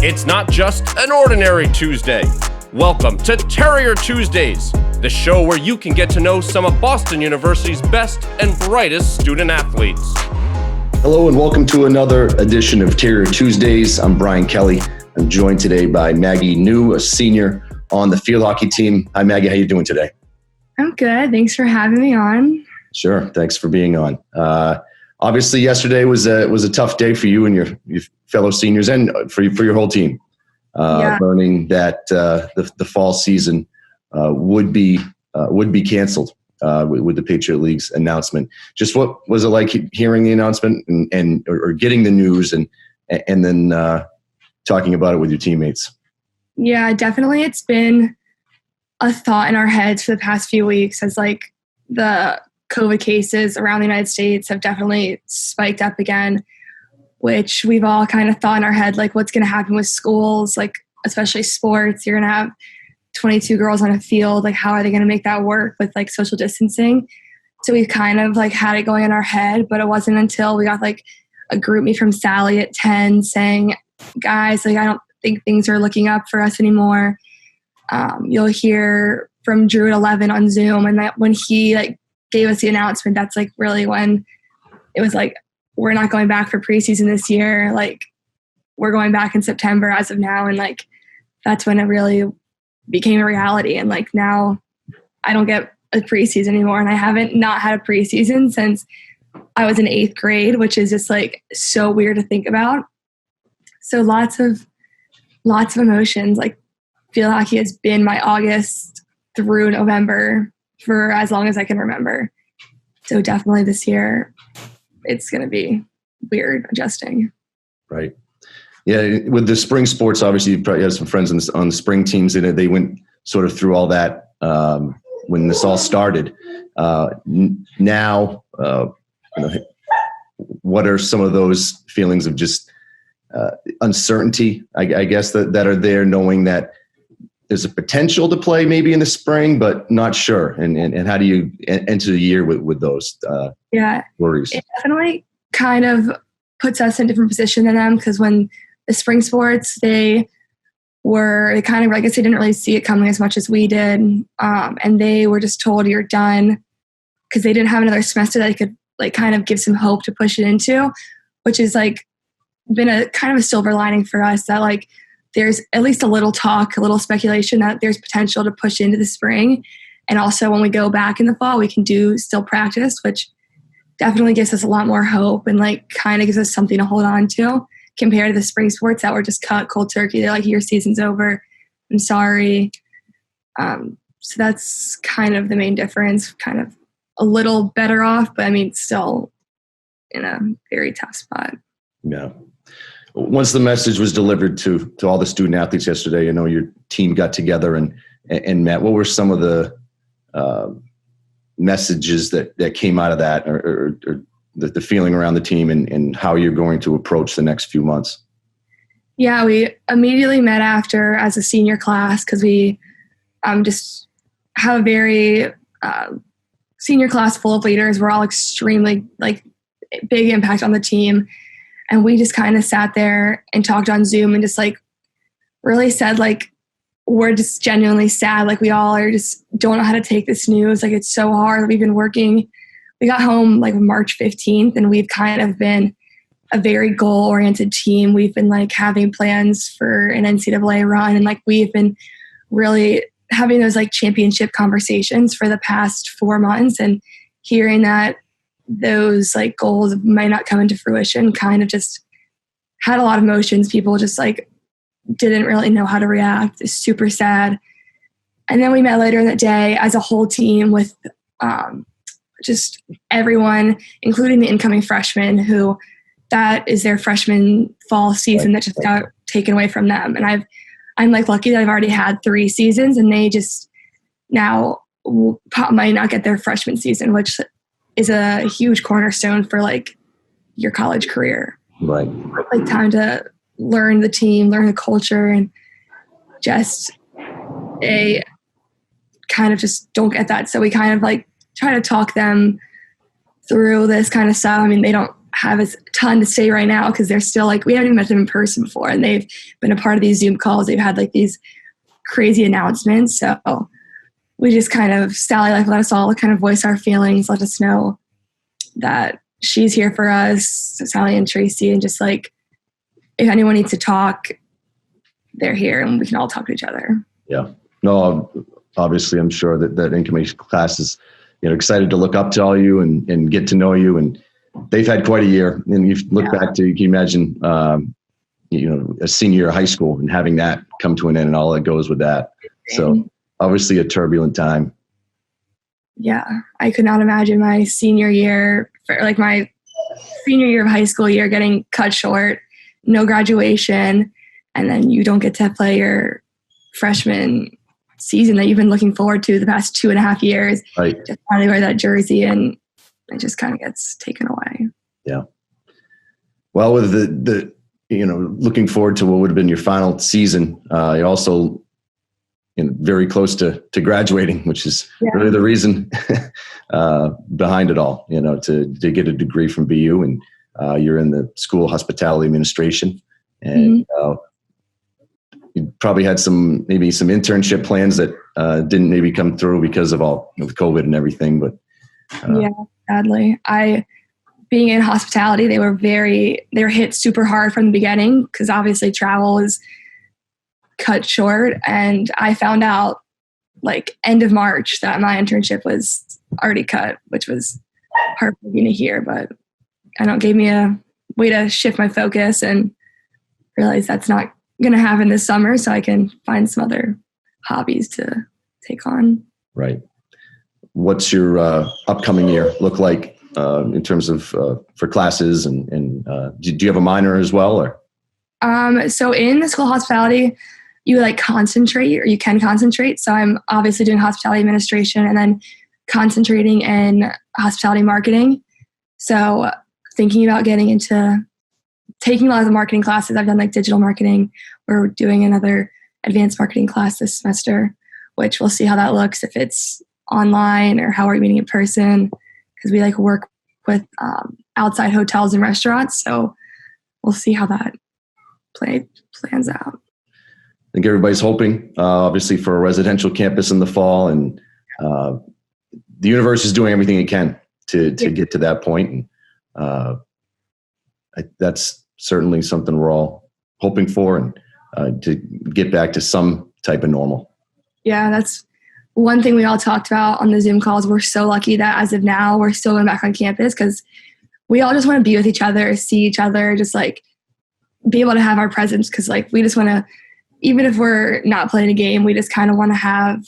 It's not just an ordinary Tuesday. Welcome to Terrier Tuesdays, the show where you can get to know some of Boston University's best and brightest student athletes. Hello and welcome to another edition of Terrier Tuesdays. I'm Brian Kelly. I'm joined today by Maggie New, a senior on the field hockey team. Hi Maggie, how you doing today? I'm good. Thanks for having me on. Sure. Thanks for being on. Obviously, yesterday was a tough day for you and your fellow seniors and for your whole team. Learning that the fall season would be canceled with the Patriot League's announcement. Just what was it like hearing the announcement or getting the news and then talking about it with your teammates? Yeah, definitely. It's been a thought in our heads for the past few weeks as like the COVID cases around the United States have definitely spiked up again, which we've all kind of thought in our head, like what's going to happen with schools, like especially sports. You're going to have 22 girls on a field. Like how are they going to make that work with like social distancing? So we've kind of like had it going in our head, but it wasn't until we got like a group me from Sally at 10 saying, guys, like I don't think things are looking up for us anymore. You'll hear from Drew at 11 on Zoom. And that when he like gave us the announcement, that's like really when it was like, we're not going back for preseason this year. Like we're going back in September as of now. And like, that's when it really became a reality. And like now I don't get a preseason anymore. And I haven't not had a preseason since I was in 8th grade, which is just like so weird to think about. So lots of emotions. Like field hockey has been my August through November for as long as I can remember. So definitely this year, it's going to be weird adjusting. Right. Yeah. With the spring sports, obviously you probably have some friends on the spring teams and they went sort of through all that when this all started. Now, what are some of those feelings of just uncertainty, I guess, that are there, knowing that there's a potential to play maybe in the spring, but not sure. And how do you enter the year with those worries? It definitely kind of puts us in a different position than them, because when the spring sports, they kind of, I guess they didn't really see it coming as much as we did. And they were just told you're done, because they didn't have another semester that they could like kind of give some hope to push it into, which is like been a kind of a silver lining for us, that like there's at least a little talk, a little speculation that there's potential to push into the spring. And also when we go back in the fall, we can still practice, which definitely gives us a lot more hope and like kind of gives us something to hold on to compared to the spring sports that were just cut cold turkey. They're like, your season's over. I'm sorry. So that's kind of the main difference, kind of a little better off, but I mean, still in a very tough spot. Yeah. Once the message was delivered to all the student athletes yesterday, I know your team got together and met. What were some of the messages that came out of that, or the feeling around the team and how you're going to approach the next few months? Yeah, we immediately met after as a senior class, because we just have a very senior class full of leaders. We're all extremely like big impact on the team. And we just kind of sat there and talked on Zoom and just like really said, like, we're just genuinely sad. Like we all are just don't know how to take this news. Like it's so hard. We've been working. We got home like March 15th and we've kind of been a very goal-oriented team. We've been like having plans for an NCAA run. And like we've been really having those like championship conversations for the past 4 months, and hearing that those like goals might not come into fruition kind of just had a lot of emotions. People just like didn't really know how to react. It's super sad. And then we met later in the day as a whole team with just everyone, including the incoming freshmen, who that is their freshman fall season that just got taken away from them. And I'm like lucky that I've already had 3 seasons, and they just now might not get their freshman season, which is a huge cornerstone for like your college career. Right. Like time to learn the team, learn the culture, and just they kind of just don't get that. So we kind of like try to talk them through this kind of stuff. I mean, they don't have a ton to say right now because they're still like, we haven't even met them in person before, and they've been a part of these Zoom calls. They've had like these crazy announcements. So we just kind of, Sally like let us all kind of voice our feelings, let us know that she's here for us, Sally and Tracy, and just like if anyone needs to talk, they're here and we can all talk to each other. Yeah. No, obviously I'm sure that incoming class is, excited to look up to all you and get to know you. And they've had quite a year. And you look back to, you can imagine, a senior year of high school and having that come to an end and all that goes with that. So obviously a turbulent time. Yeah. I could not imagine my senior year, my senior year of high school year getting cut short, no graduation, and then you don't get to play your freshman season that you've been looking forward to the past 2.5 years. Right. Just finally wear that jersey and it just kind of gets taken away. Yeah. Well, with the looking forward to what would have been your final season, you're also very close to graduating, which is really the reason behind it all, to get a degree from BU, and you're in the school hospitality administration, and you probably had some internship plans that didn't maybe come through because of all of COVID and everything, but sadly, being in hospitality, they were hit super hard from the beginning because obviously travel is cut short. And I found out like end of March that my internship was already cut, which was heartbreaking to hear, but gave me a way to shift my focus and realize that's not going to happen this summer. So I can find some other hobbies to take on. Right. What's your upcoming year look like in terms of for classes and do you have a minor as well, or? So in the school hospitality, you like concentrate, or you can concentrate. So I'm obviously doing hospitality administration and then concentrating in hospitality marketing. So thinking about getting into taking a lot of the marketing classes. I've done like digital marketing. We're doing another advanced marketing class this semester, which we'll see how that looks, if it's online or how we're meeting in person, because we like work with outside hotels and restaurants. So we'll see how that plans out. I think everybody's hoping, obviously, for a residential campus in the fall, and the universe is doing everything it can to get to that point. And that's certainly something we're all hoping for, and to get back to some type of normal. Yeah, that's one thing we all talked about on the Zoom calls. We're so lucky that as of now, we're still going back on campus because we all just want to be with each other, see each other, just like be able to have our presence. Because like we just want to, even if we're not playing a game, we just kind of want to have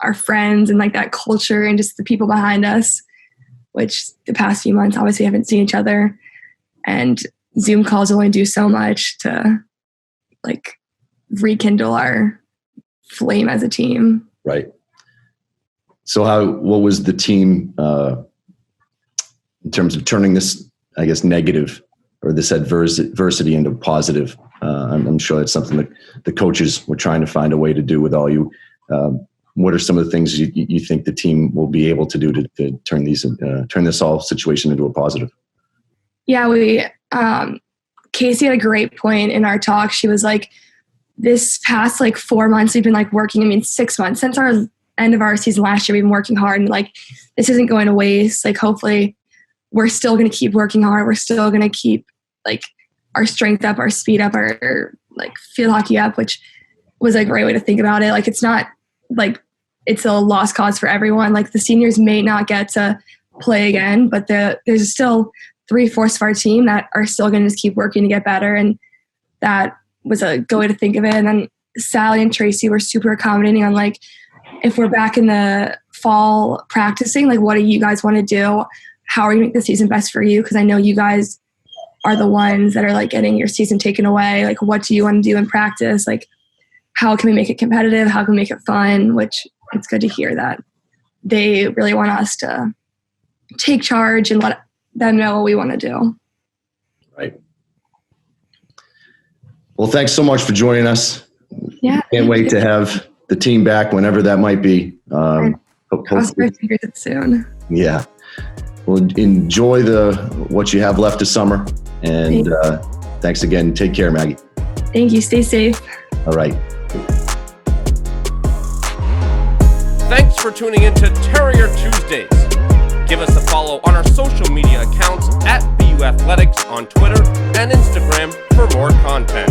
our friends and like that culture and just the people behind us, which the past few months, obviously, haven't seen each other. And Zoom calls only do so much to like rekindle our flame as a team. Right. So what was the team in terms of turning this, I guess, negative or this adversity into positive? I'm sure that's something that the coaches were trying to find a way to do with all you. What are some of the things you think the team will be able to do to turn this whole situation into a positive? Yeah, Casey had a great point in our talk. She was like, this past like 4 months, we've been like working, 6 months since our end of our season last year, we've been working hard, and like, this isn't going to waste. Like, hopefully we're still going to keep working hard. We're still going to keep like our strength up, our speed up, our like field hockey up, which was a great way to think about it. Like, it's not like it's a lost cause for everyone. Like, the seniors may not get to play again, but there's still 3/4 of our team that are still going to just keep working to get better. And that was a good way to think of it. And then Sally and Tracy were super accommodating on like, if we're back in the fall practicing, like, what do you guys want to do? How are you make the season best for you? Because I know you guys are the ones that are like getting your season taken away. Like, what do you want to do in practice? Like, how can we make it competitive? How can we make it fun? Which it's good to hear that they really want us to take charge and let them know what we want to do. Right. Well, thanks so much for joining us. Yeah. Can't wait to have the team back whenever that might be. Cross our fingers it's soon. Yeah. Well, enjoy what you have left of summer. And thanks again. Take care, Maggie. Thank you. Stay safe. All right. Thanks for tuning in to Terrier Tuesdays. Give us a follow on our social media accounts at BU Athletics on Twitter and Instagram for more content.